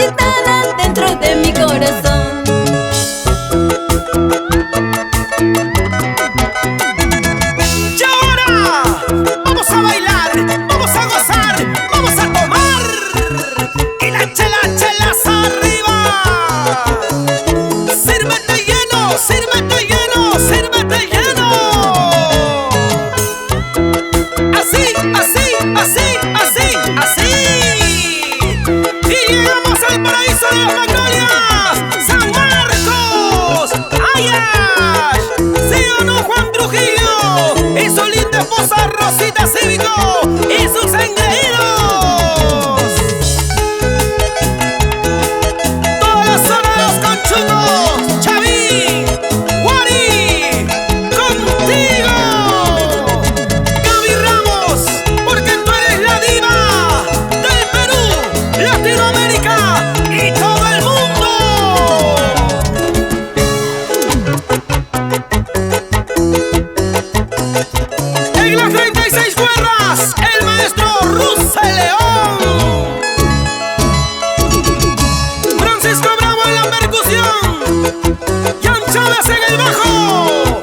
marchitada dentro de mi corazón. Y ahora vamos a bailar, vamos a gozar, vamos a tomar. Y las chelas arriba. Sírvete lleno, sírvete lleno, sírvete lleno. Así, así, así, así, así. Y llegamos al paraíso de las Magnolias, San Marcos, Ayash. ¿Sí o no, Juan Trujillo? Y su linda esposa Rosita Cívico y sus engreídos. Toda la zona de los conchudos, Chavín, Guari, contigo. Gaby Ramos, porque tú eres la diva del Perú, Latinoamérica y todo el mundo. En las 36 cuerdas, el maestro Russell León. Francisco Bravo en la percusión. Jan Chávez en el bajo.